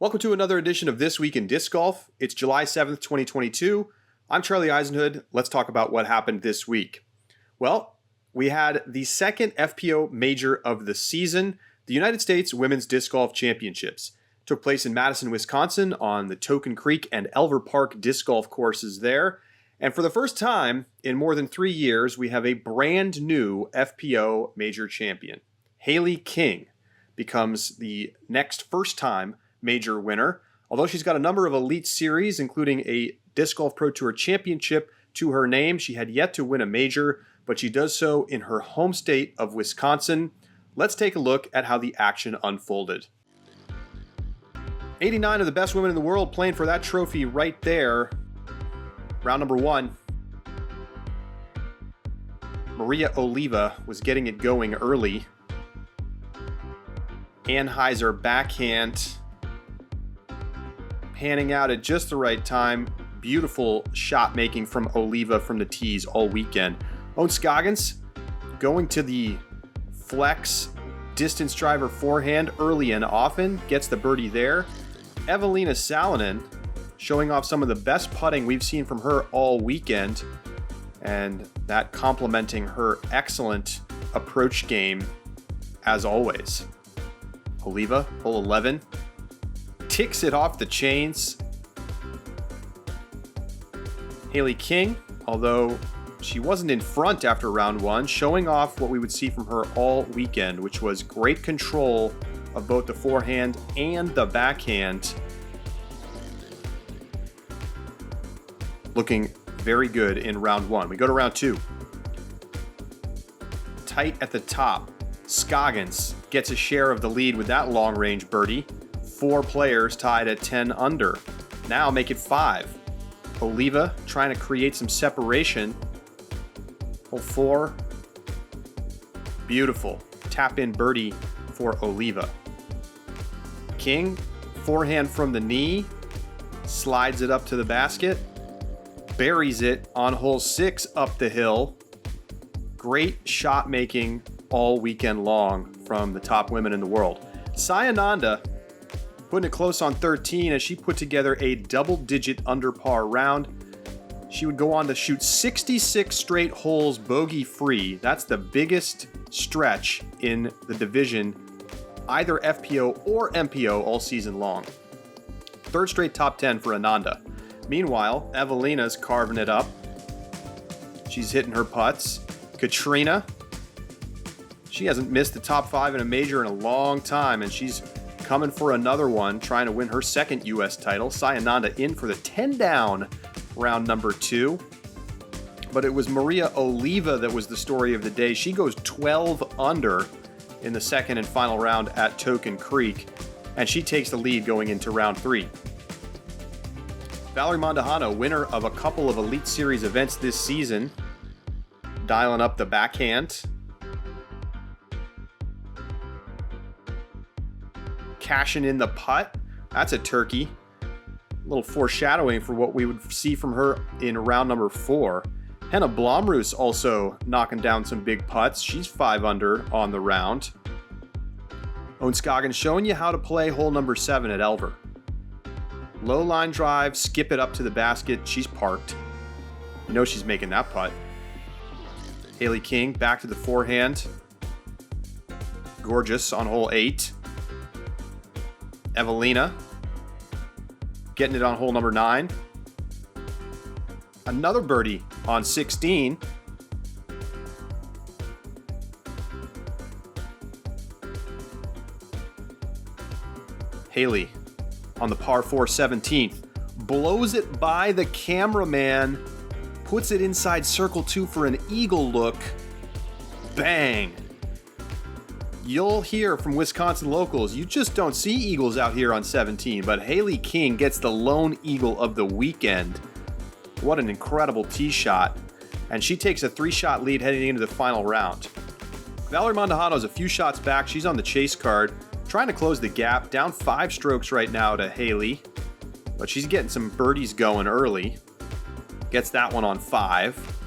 Welcome to another edition of This Week in Disc Golf. It's July 7th, 2022. I'm Charlie Eisenhood. Let's talk about what happened this week. Well, we had the second FPO major of the season, the United States Women's Disc Golf Championships. It took place in Madison, Wisconsin on the Token Creek and Elver Park disc golf courses there. And for the first time in more than 3 years, we have a brand new FPO major champion. Hailey King becomes the next first-time major winner. Although she's got a number of elite series, including a Disc Golf Pro Tour championship to her name, she had yet to win a major, but she does so in her home state of Wisconsin. Let's take a look at how the action unfolded. 89 of the best women in the world playing for that trophy right there. Round number one. Maria Oliva was getting it going early. Anheuser backhand. Panning out at just the right time. Beautiful shot making from Oliva from the tees all weekend. Ohn Scoggins going to the flex distance driver forehand early and often. Gets the birdie there. Evelina Salonen showing off some of the best putting we've seen from her all weekend. And that complementing her excellent approach game as always. Oliva, hole 11. Ticks it off the chains. Hailey King, although she wasn't in front after round one, showing off what we would see from her all weekend, which was great control of both the forehand and the backhand. Looking very good in round one. We go to round two. Tight at the top. Scoggins gets a share of the lead with that long-range birdie. 4 players tied at 10 under. Now make it 5. Oliva trying to create some separation. Hole 4. Beautiful. Tap in birdie for Oliva. King, forehand from the knee. Slides it up to the basket. Buries it on hole 6 up the hill. Great shot making all weekend long from the top women in the world. Sayananda putting it close on 13 as she put together a double-digit under par round. She would go on to shoot 66 straight holes bogey-free. That's the biggest stretch in the division, either FPO or MPO all season long. Third straight top 10 for Ananda. Meanwhile, Evelina's carving it up. She's hitting her putts. Katrina, she hasn't missed the top 5 in a major in a long time, and she's coming for another one, trying to win her second U.S. title. Sayananda in for the 10 down round number 2. But it was Maria Oliva that was the story of the day. She goes 12 under in the second and final round at Token Creek, and she takes the lead going into round 3. Valerie Mondahano, winner of a couple of Elite Series events this season, dialing up the backhand. Cashing in the putt. That's a turkey. A little foreshadowing for what we would see from her in round number 4. Henna Blomroos also knocking down some big putts. She's 5 under on the round. Ohn Scoggins showing you how to play hole number 7 at Elver. Low line drive, skip it up to the basket. She's parked. You know she's making that putt. Hailey King back to the forehand. Gorgeous on hole 8. Evelina getting it on hole number 9. Another birdie on 16. Hailey on the par 4 17th. Blows it by the cameraman. Puts it inside circle 2 for an eagle look. Bang. You'll hear from Wisconsin locals, you just don't see eagles out here on 17, but Hailey King gets the lone eagle of the weekend. What an incredible tee shot. And she takes a 3-shot lead heading into the final round. Valerie Mondahano's a few shots back. She's on the chase card, trying to close the gap. Down 5 strokes right now to Hailey, but she's getting some birdies going early. Gets that one on 5.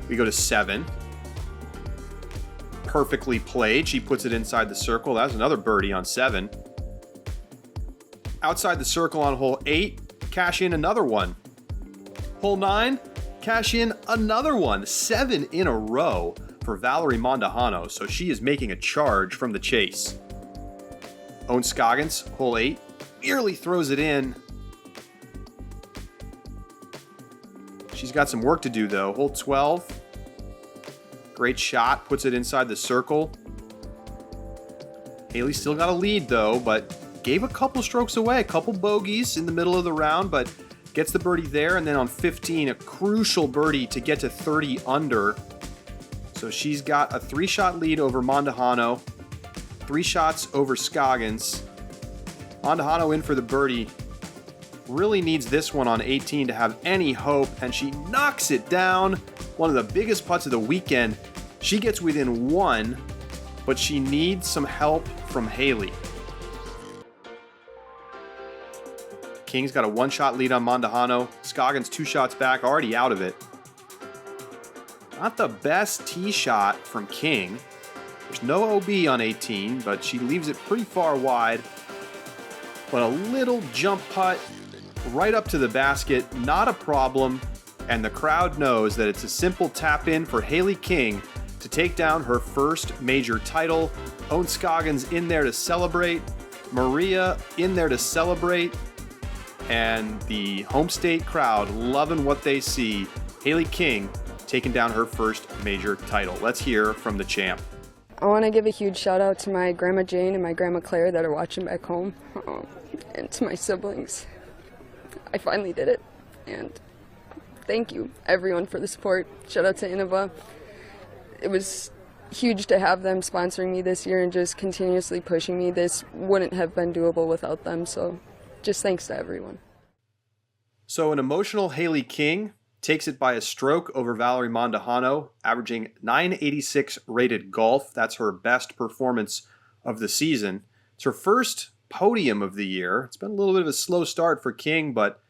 We go to 7. Perfectly played. She puts it inside the circle. That's another birdie on 7. outside the circle on hole 8, cash in another one. Hole 9, cash in another one. 7 in a row for Valerie Mondahano, so she is making a charge from the chase. Owen Scoggins, hole 8, nearly throws it in. She's got some work to do though. Hole 12, great shot, puts it inside the circle. Hailey still got a lead though, but gave a couple strokes away, a couple bogeys in the middle of the round, but gets the birdie there. And then on 15, a crucial birdie to get to 30 under. So she's got a 3-shot lead over Mondahano, 3 shots over Scoggins. Mondahano in for the birdie. Really needs this one on 18 to have any hope, and she knocks it down. One of the biggest putts of the weekend. She gets within 1, but she needs some help from Hailey. King's got a 1-shot lead on Mondahano. Scoggins 2 shots back, already out of it. Not the best tee shot from King. There's no OB on 18, but she leaves it pretty far wide. But a little jump putt right up to the basket, not a problem. And the crowd knows that it's a simple tap in for Hailey King to take down her first major title. Owen Scoggins in there to celebrate. Maria in there to celebrate. And the home state crowd loving what they see. Hailey King taking down her first major title. Let's hear from the champ. I want to give a huge shout out to my Grandma Jane and my Grandma Claire that are watching back home, and to my siblings. I finally did it, and thank you everyone for the support. Shout out to Innova. It was huge to have them sponsoring me this year and just continuously pushing me. This wouldn't have been doable without them, so just thanks to everyone. So an emotional Hailey King takes it by a stroke over Valerie Mondahano, averaging 986 rated golf. That's her best performance of the season. It's her first podium of the year. It's been a little bit of a slow start for King, but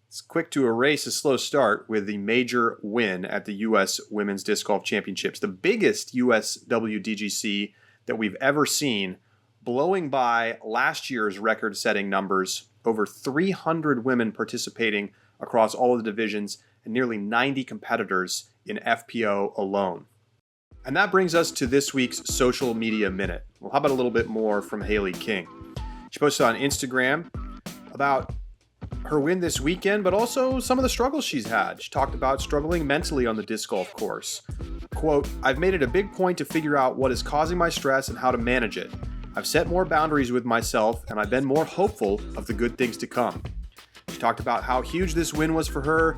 it's quick to erase a slow start with the major win at the U.S. Women's Disc Golf Championships, the biggest U.S. WDGC that we've ever seen, blowing by last year's record-setting numbers. Over 300 women participating across all of the divisions and nearly 90 competitors in FPO alone. And that brings us to this week's Social Media Minute. Well, how about a little bit more from Hailey King? She posted on Instagram about her win this weekend, but also some of the struggles she's had. She talked about struggling mentally on the disc golf course. Quote, "I've made it a big point to figure out what is causing my stress and how to manage it. I've set more boundaries with myself, and I've been more hopeful of the good things to come." She talked about how huge this win was for her.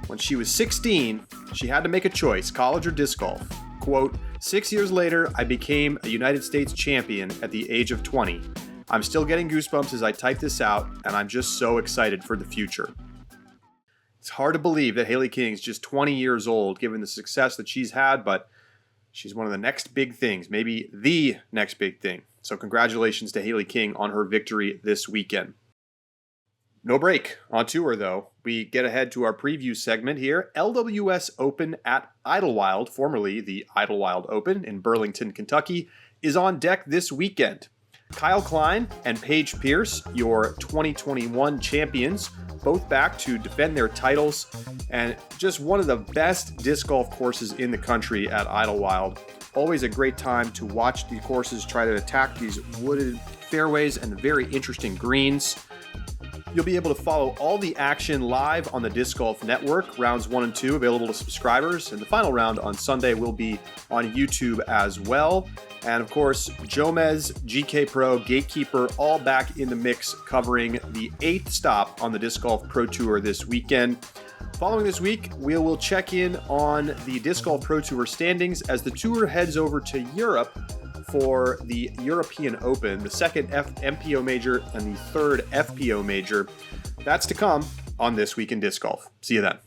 When she was 16, she had to make a choice, college or disc golf. Quote, "6 years later, I became a United States champion at the age of 20. I'm still getting goosebumps as I type this out, and I'm just so excited for the future." It's hard to believe that Hailey King's just 20 years old, given the success that she's had, but she's one of the next big things, maybe the next big thing. So congratulations to Hailey King on her victory this weekend. No break on tour, though. We get ahead to our preview segment here. LWS Open at Idlewild, formerly the Idlewild Open in Burlington, Kentucky, is on deck this weekend. Kyle Klein and Paige Pierce, your 2021 champions, both back to defend their titles, and just one of the best disc golf courses in the country at Idlewild. Always a great time to watch the courses try to attack these wooded fairways and very interesting greens. You'll be able to follow all the action live on the Disc Golf Network. Rounds 1 and 2 available to subscribers, and the final round on Sunday will be on YouTube as well. And of course, Jomez, GK Pro, Gatekeeper, all back in the mix, covering the 8th stop on the Disc Golf Pro Tour this weekend. Following this week, we will check in on the Disc Golf Pro Tour standings as the tour heads over to Europe for the European Open, the second MPO major and the third FPO major. That's to come on This Week in Disc Golf. See you then.